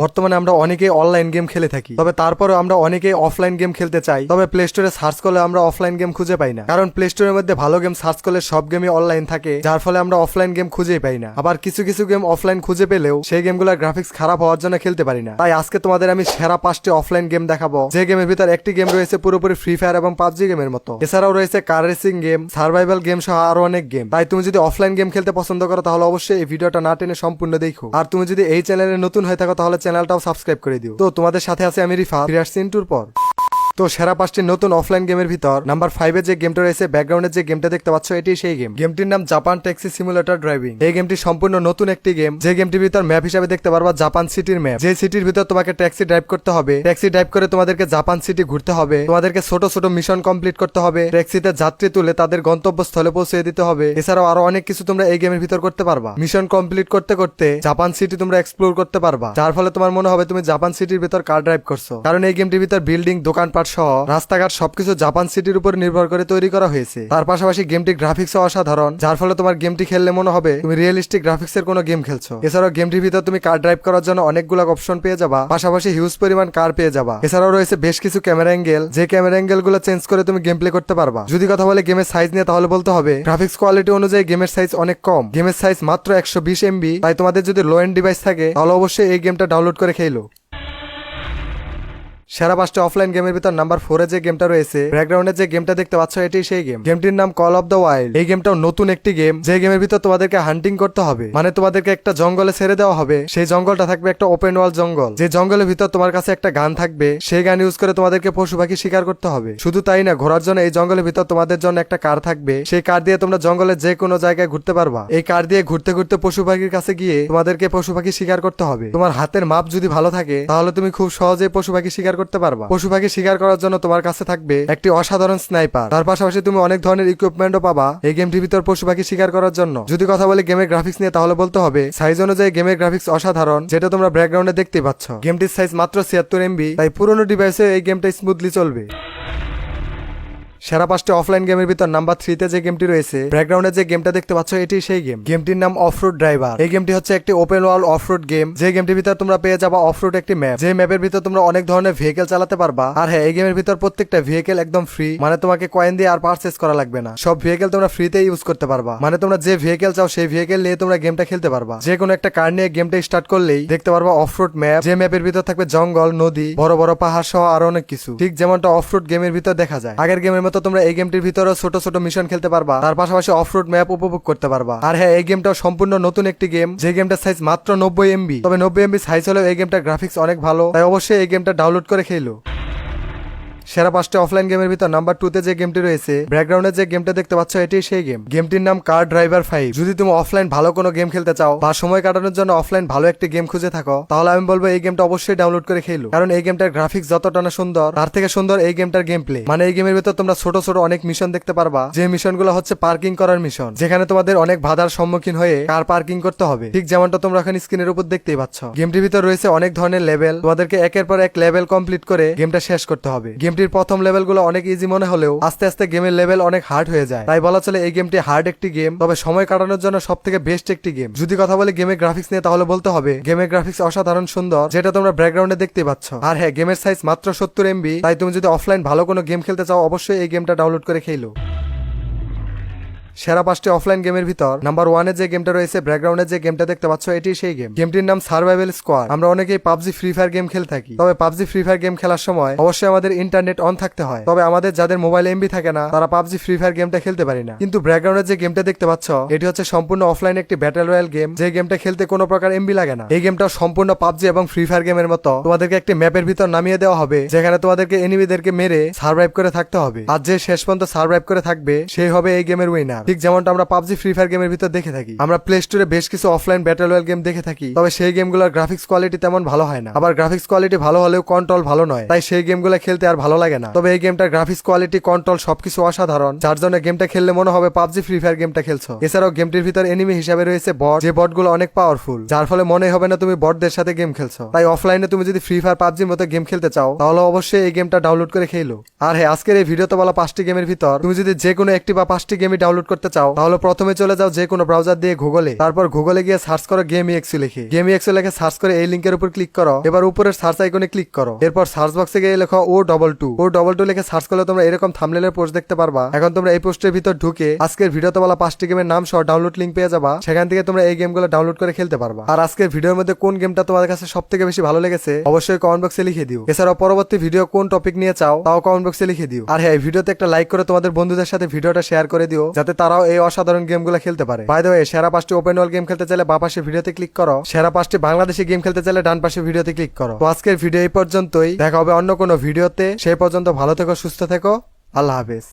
বর্তমানে আমরা অনেকেই অনলাইন গেম খেলে থাকি, তবে তারপরেও আমরা অনেকেই অফলাইন গেম খেলতে চাই। তবে প্লে স্টোরে সার্চ করলে আমরা অফলাইন গেম খুঁজে পাই না, কারণ প্লে স্টোরের মধ্যে ভালো গেম সার্চ করলে সব গেমই অনলাইন থাকে, যার ফলে আমরা অফলাইন গেম খুঁজেই পাই না। আবার কিছু কিছু গেম অফলাইন খুঁজে পেলেও সেই গেমগুলোর গ্রাফিক্স খারাপ হওয়ার জন্য খেলতে পারি না। তাই আজকে তোমাদের আমি সেরা 5টি অফলাইন গেম দেখাবো, যে গেমের ভিতর একটি গেম রয়েছে পুরোপুরি ফ্রি ফায়ার এবং পাবজি গেমের মতো। এছাড়াও রয়েছে car racing game, survival game সহ আরো অনেক গেম। তাই তুমি যদি অফলাইন গেম খেলতে পছন্দ করো তাহলে অবশ্যই এই ভিডিওটা না টেনে সম্পূর্ণ দেখো। আর তুমি যদি এই চ্যানেলে নতুন হয়ে থাকো তাহলে চ্যানেলটাও সাবস্ক্রাইব করে দিও। তো তোমাদের সাথে আছে আমি রিফাত, ফিরে আসছি ইন্টুর পর। তো সেরা 5টি নতুন অফলাইন গেমের ভিতর নাম্বার 5 যে গেমটা রয়েছে, ব্যাকগ্রাউন্ডে যে গেমটা দেখতে পাচ্ছ এটি সেই গেম। গেমটির নাম জাপান ট্যাক্সি সিমুলেটর ড্রাইভিং। এই গেমটি সম্পূর্ণ নতুন একটি গেম, যে গেমটির ভিতর ম্যাপ হিসেবে দেখতে পারবা জাপান সিটির ম্যাপ। যে সিটির ভিতর তোমাকে ট্যাক্সি ড্রাইভ করতে হবে, ট্যাক্সি ড্রাইভ করে তোমাদেরকে জাপান সিটি ঘুরতে হবে, তোমাদেরকে ছোট ছোট মিশন কমপ্লিট করতে হবে, ট্যাক্সিতে যাত্রী তুলে তাদের গন্তব্যস্থলে পৌঁছে দিতে হবে। এছাড়াও আরো অনেক কিছু তোমরা এই গেমের ভিতর করতে পারবা। মিশন কমপ্লিট করতে করতে জাপান সিটি তোমরা এক্সপ্লোর করতে পারবা, যার ফলে তোমার মনে হবে তুমি জাপান সিটির ভিতর কার ড্রাইভ করছো। কারণ এই গেমটির ভিতর বিল্ডিং, দোকানপাট সহ রাস্তাঘাট সবকিছু জাপান সিটির উপর নির্ভর করে তৈরি করা হয়েছে। তার পাশাপাশি গেমটি গ্রাফিক্স অসাধারণ, যার ফলে তোমার গেমটি খেললে মনে হবে তুমি রিয়েলিস্টিক গ্রাফিক্স এর কোনো গেম খেলছো। এছাড়াও গেমটির ভিতর তুমি কার ড্রাইভ করার জন্য অনেকগুলো অপশন পেয়ে যাবা, পাশাপাশি হিউজ পরিমাণ কার পেয়ে যাবা। এছাড়াও রয়েছে বেশ কিছু ক্যামেরা অ্যাঙ্গেল, যে ক্যামেরা অ্যাঙ্গেল গুলো চেঞ্জ করে তুমি গেম প্লে করতে পারবা। যদি কথা বলে গেমের সাইজ নিয়ে তাহলে বলতে হবে গ্রাফিক্স কোয়ালিটি অনুযায়ী গেমের সাইজ অনেক কম। গেমের সাইজ মাত্র 120 MB। তাই তোমাদের যদি লো এন্ড ডিভাইস থাকে তাহলে অবশ্যই এই গেমটা ডাউনলোড করে খেলো। সেরা 5টি অফলাইন গেমের ভিতর নাম্বার 4 যে গেমটা রয়েছে, ব্যাকগ্রাউন্ডে যে গেমটা দেখতে পাচ্ছ এটি সেই গেম। গেমটির নাম কল অফ দ্য ওয়াইল্ড। এই গেমটাও নতুন একটি গেম, যে গেমের ভিতর তোমাদেরকে হান্টিং করতে হবে, মানে তোমাদেরকে একটা জঙ্গলে ছেড়ে দেওয়া হবে। সেই জঙ্গলটা থাকবে একটা ওপেন ওয়ার্ল্ড জঙ্গল, যে জঙ্গলের ভিতর তোমার কাছে একটা গান থাকবে, সেই গান ইউজ করে তোমাদেরকে পশু পাখি শিকার করতে হবে। শুধু তাই না, ঘোরার জন্য এই জঙ্গলের ভিতর তোমাদের জন্য একটা কার থাকবে, সেই কার দিয়ে তোমরা জঙ্গলের যে কোনো জায়গায় ঘুরতে পারবা। এই কার দিয়ে ঘুরতে ঘুরতে পশু পাখির কাছে গিয়ে তোমাদেরকে পশু পাখি শিকার করতে হবে। তোমার হাতের মাপ যদি ভালো থাকে তাহলে তুমি খুব সহজে পশু পাখি শিকার করতে পারবা। পশু পাখি শিকার করার জন্য তোমার কাছে থাকবে একটি অসাধারণ স্নাইপার। তার পাশাপাশি তুমি অনেক ধরনের ইকুইপমেন্টও পাবা এই গেমটির ভিতর পশু পাখি শিকার করার জন্য। যদি কথা বলি গেমের গ্রাফিক্স নিয়ে তাহলে বলতে হবে সাইজ অনুযায়ী গেমের গ্রাফিক্স অসাধারণ, যেটা তোমরা ব্যাকগ্রাউন্ডে দেখতেই পাচ্ছ। গেমটির সাইজ মাত্র 76 MB, তাই পুরোনো ডিভাইসে এই গেমটা স্মুথলি চলবে। সেরা 5টি অফলাইন গেমের ভিতর নাম্বার 3 যে গেমটি রয়েছে, ব্যাকগ্রাউন্ডে যে গেমটা দেখতে পাচ্ছ এটি সেই গেম। গেমটির নাম অফরোড ড্রাইভার। এই গেমটি হচ্ছে একটি ওপেন ওয়ার্ল্ড অফরোড গেম, যে গেমটির ভিতর তোমরা পেয়ে যাবা অফরোড একটি ম্যাপ, যে ম্যাপের ভিতর তোমরা অনেক ধরনের ভেহিকেল চালাতে পারবা। আর হ্যাঁ, এই গেমের ভিতর প্রত্যেকটা ভেহিকেল একদম ফ্রি, মানে তোমাকে কয়েন দিয়ে আর পারচেজ করা লাগবে না। সব ভেহিকেল তোমরা ফ্রিতে ইউজ করতে পারবা, মানে তোমরা যে ভেহিকেল চাও সেই ভেহিকেল নিয়ে তোমরা গেমটা খেলতে পারবা। যে কোনো একটা কার নিয়ে গেমটা স্টার্ট করলেই দেখতে পারবা অফরোড ম্যাপ, যে ম্যাপের ভিতর থাকবে জঙ্গল, নদী, বড় বড় পাহাড় সহ আরো অনেক কিছু, ঠিক যেমনটা অফরোড গেমের ভিতর দেখা যায়। আগের গেমের মতো তোমরা এই গেমটির ভিতরে ছোট ছোট মিশন খেলতে পারবা, তার পাশাপাশি অফরোড ম্যাপ উপভোগ করতে পারবা। আর হ্যাঁ, এই গেমটাও সম্পূর্ণ নতুন একটি গেম, যে গেমটার সাইজ মাত্র 90 MB। তবে 90 MB সাইজ হলেও এই গেমটার গ্রাফিক্স অনেক ভালো, তাই অবশ্যই এই গেমটা ডাউনলোড করে খেলো। সেরা 5টি অফলাইন গেমের ভিতর নাম্বার 2 যে গেমটি রয়েছে, ব্যাকগ্রাউন্ডে যে গেমটা দেখতে পাচ্ছ এটি সেই গেম। গেমটির নাম কার ড্রাইভার 5। যদি তুমি অফলাইন ভালো কোনো গেম খেলতে চাও বা সময় কাটানোর জন্য অফলাইন ভালো একটি গেম খুঁজে থাকো, তাহলে আমি বলবো এই গেমটা অবশ্যই ডাউনলোড করে খেলো। কারণ এই গেমটার গ্রাফিক্স যতটা না সুন্দর, তার থেকে সুন্দর এই গেমটার গেম প্লে। মানে এই গেমের ভিতর তোমরা ছোট ছোট অনেক মিশন দেখতে পারবা, যে মিশনগুলো হচ্ছে পার্কিং করার মিশন, যেখানে তোমাদের অনেক বাধার সম্মুখীন হয়ে কার পার্কিং করতে হবে, ঠিক যেমনটা তোমরা এখন স্ক্রিনের উপর দেখতেই পাচ্ছ। গেমটির ভিতর রয়েছে অনেক ধরনের লেভেল, তোমাদেরকে একের পর এক লেভেল কমপ্লিট করে গেমটা শেষ করতে হবে। গেমটির প্রথম লেভেলগুলো অনেক ইজি মনে হলেও আস্তে আস্তে গেমের লেভেল অনেক হার্ড হয়ে যায়, তাই বলা চলে এই গেমটি হার্ড একটি গেম, তবে সময় কাটানোর জন্য সব থেকে বেস্ট একটি গেম। যদি কথা বলে গেমের গ্রাফিক্স নিয়ে তাহলে বলতে হবে গেমের গ্রাফিক্স অসাধারণ সুন্দর, যেটা তোমরা ব্যাকগ্রাউন্ডে দেখতে পাচ্ছ। আর হ্যাঁ, গেমের সাইজ মাত্র 70 MB, তাই তুমি যদি অফলাইন ভালো কোনো গেম খেলতে চাও অবশ্যই এই গেমটা ডাউনলোড করে খেলো। সেরা 5টি অফলাইন গেমের ভিতর নাম্বার 1 যে গেমটা রয়েছে, ব্যাকগ্রাউন্ডে যে গেমটা দেখতে পাচ্ছ এটি সেই গেম। গেমটির নাম সার্ভাইভাল স্কোয়াড। আমরা অনেকেই পাবজি ফ্রি ফায়ার গেম খেলে থাকি, তবে পাবজি ফ্রি ফায়ার গেম খেলার সময় অবশ্যই আমাদের ইন্টারনেট অন থাকতে হয়। তবে আমাদের যাদের মোবাইল MB থাকে না তারা পাবজি ফ্রি ফায়ার গেমটা খেলতে পারি না। কিন্তু ব্যাকগ্রাউন্ডে যে গেমটা দেখতে পাচ্ছ এটি হচ্ছে সম্পূর্ণ অফলাইন একটি ব্যাটল রয়্যাল গেম, যে গেমটা খেলতে কোনো প্রকার MB লাগে না। এই গেমটা সম্পূর্ণ পাবজি এবং ফ্রি ফায়ার গেমের মতো তোমাদেরকে একটি ম্যাপের ভিতর নামিয়ে দেওয়া হবে, যেখানে তোমাদেরকে এনিমিদেরকে মেরে সার্ভাইভ করে থাকতে হবে। আর যে শেষ পর্যন্ত সার্ভাইভ করে থাকবে সেই হবে এই গেমের উইনার, ঠিক যেমনটা আমরা পাবজি ফ্রি ফায়ার গেমের ভিতর দেখে থাকি। আমরা প্লে স্টোরে বেশ কিছু অফলাইন ব্যাটল রয়্যাল গেম দেখে থাকি, তবে সেই গেমগুলোর গ্রাফিক্স কোয়ালিটি তেমন ভালো হয় না, আবার গ্রাফিক্স কোয়ালিটি ভালো হলেও কন্ট্রোল ভালো নয়, তাই সেই গেমগুলো খেলতে আর ভালো লাগে না। তবে এই গেমটার গ্রাফিক্স কোয়ালিটি, কন্ট্রোল সবকিছু অসাধারণ, যার জন্য গেমটা খেললে মনে হবে পাবজি ফ্রি ফায়ার গেমটা খেলছো। এছাড়াও গেমটির ভিতর এনিমি হিসাবে রয়েছে বট, যে বটগুলো অনেক পাওয়ারফুল, যার ফলে মনে হবে না তুমি বটদের সাথে গেম খেলছো। তাই অফলাইনে তুমি যদি ফ্রি ফায়ার পাবজির মতো গেম খেলতে চাও তাহলে অবশ্যই এই গেমটা ডাউনলোড করে খেলো। আর হ্যাঁ, আজকের এই ভিডিওতে বলা 5টি গেমের ভিতর তুমি যদি যে কোনো একটি বা 5টি গেমই ডাউনলোড করতে চাও তাহলে প্রথমে চলে যাও যে কোনো ব্রাউজার দিয়ে গুগলে, তারপর গুগলে গিয়ে সার্চ করো গেম.exe লিখে। গেম.exe লিখে সার্চ করে এই লিংকের উপর ক্লিক করো। এবার উপরের সার্চ আইকনে ক্লিক করো। এরপর সার্চ বক্সে গিয়ে লেখো O22 লিখে সার্চ করলে তোমরা এরকম থাম্বনেলের পোস্ট দেখতে পারবা। এখন তোমরা এই পোস্টের ভিতর ঢুকে আজকের ভিডিওতে বলা 5টি গেমের নাম সহ ডাউনলোড লিংক পেয়ে যাবা। সেখান থেকে তোমরা এই গেমগুলো ডাউনলোড করে খেলতে পারবা। আর আজকের ভিডিওর মধ্যে কোন গেমটা তোমাদের কাছে সবথেকে বেশি ভালো লেগেছে অবশ্যই কমেন্ট বক্সে লিখে দিও। এছাড়াও পরবর্তী ভিডিও কোন টপিক নিয়ে চাও তাও কমেন্ট বক্সে লিখে দিও। আর হ্যাঁ, এই ভিডিওতে একটা লাইক করে তোমাদের বন্ধুদের সাথে ভিডিওটা শেয়ার করে দিও যাতে তারাও এই অসাধারণ গেমগুলো খেলতে পারে। বাই দ্য ওয়ে, সেরা 5টি ওপেন ওয়ার্ল্ড গেম খেলতে চাইলে বাঁ পাশে ভিডিওতে ক্লিক করো। সেরা 5টি বাংলাদেশি গেম খেলতে চাইলে ডান পাশে ভিডিওতে ক্লিক করো। তো আজকের ভিডিও এই পর্যন্তই, দেখা হবে অন্য কোনো ভিডিওতে। সেই পর্যন্ত ভালো থেকো, সুস্থ থেকো, আল্লাহ হাফেজ।